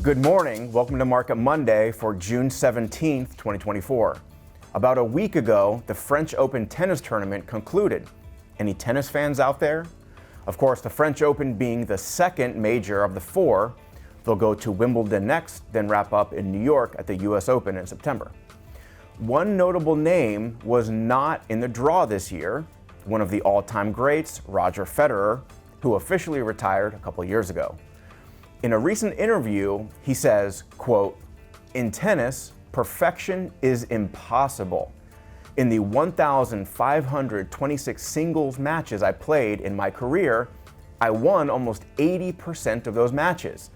Good morning. Welcome to Market Monday for June 17th, 2024. About a week ago, the French Open tennis tournament concluded. Any tennis fans out there? Of course, the French Open being the second major of the four. They'll go to Wimbledon next, then wrap up in New York at the US Open in September. One notable name was not in the draw this year, one of the all-time greats, Roger Federer, who officially retired a couple years ago. In a recent interview, he says, quote, "In tennis, perfection is impossible. In the 1,526 singles matches I played in my career, I won almost 80% of those matches.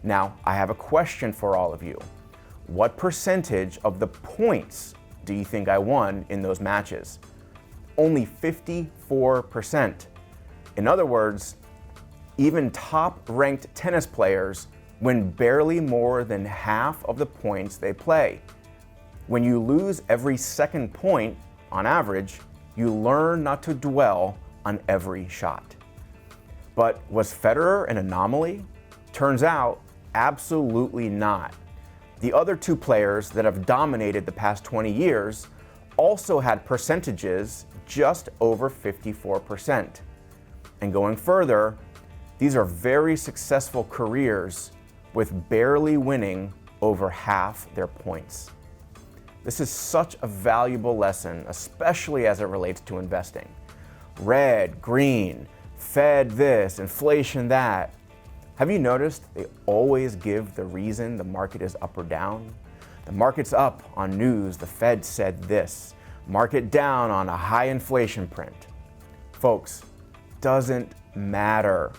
Now, I have a question for all of you. What percentage of the points do you think I won in those matches? Only 54%. In other words, even top-ranked tennis players win barely more than half of the points they play. When you lose every second point, on average, you learn not to dwell on every shot." But was Federer an anomaly? Turns out, absolutely not. The other two players that have dominated the past 20 years also had percentages just over 54%. And going further, these are very successful careers with barely winning over half their points. This is such a valuable lesson, especially as it relates to investing. Red, green, Fed this, inflation that. Have you noticed they always give the reason the market is up or down? The market's up on news, the Fed said this. Market down on a high inflation print. Folks, doesn't matter.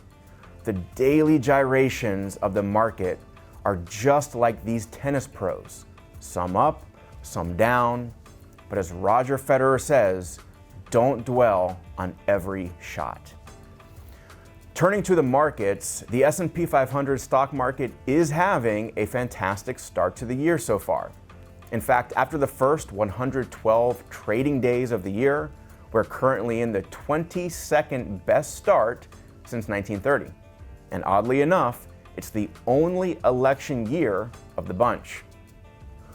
The daily gyrations of the market are just like these tennis pros. Some up, some down. But as Roger Federer says, don't dwell on every shot. Turning to the markets, the S&P 500 stock market is having a fantastic start to the year so far. In fact, after the first 112 trading days of the year, we're currently in the 22nd best start since 1930. And oddly enough, it's the only election year of the bunch.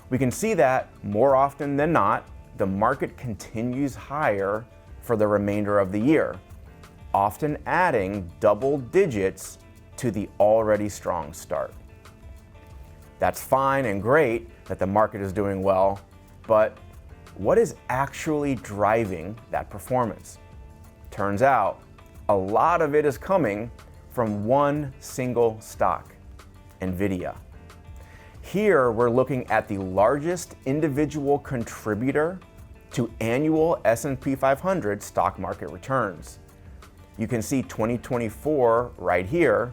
We can see that more often than not, the market continues higher for the remainder of the year, often adding double digits to the already strong start. That's fine and great that the market is doing well, but what is actually driving that performance? Turns out, a lot of it is coming from one single stock, NVIDIA. Here, we're looking at the largest individual contributor to annual S&P 500 stock market returns. You can see 2024 right here,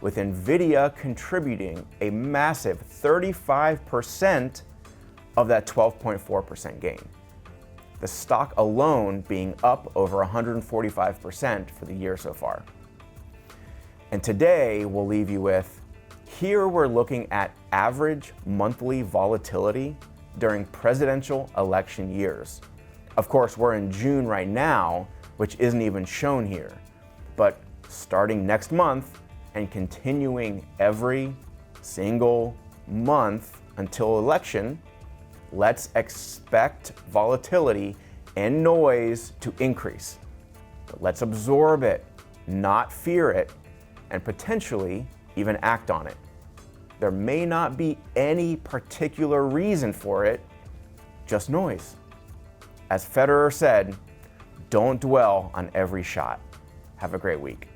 with NVIDIA contributing a massive 35% of that 12.4% gain. The stock alone being up over 145% for the year so far. And today, we'll leave you with, here we're looking at average monthly volatility during presidential election years. Of course, we're in June right now, which isn't even shown here. But starting next month and continuing every single month until election, let's expect volatility and noise to increase. But let's absorb it, not fear it, and potentially even act on it. There may not be any particular reason for it, just noise. As Federer said, don't dwell on every shot. Have a great week.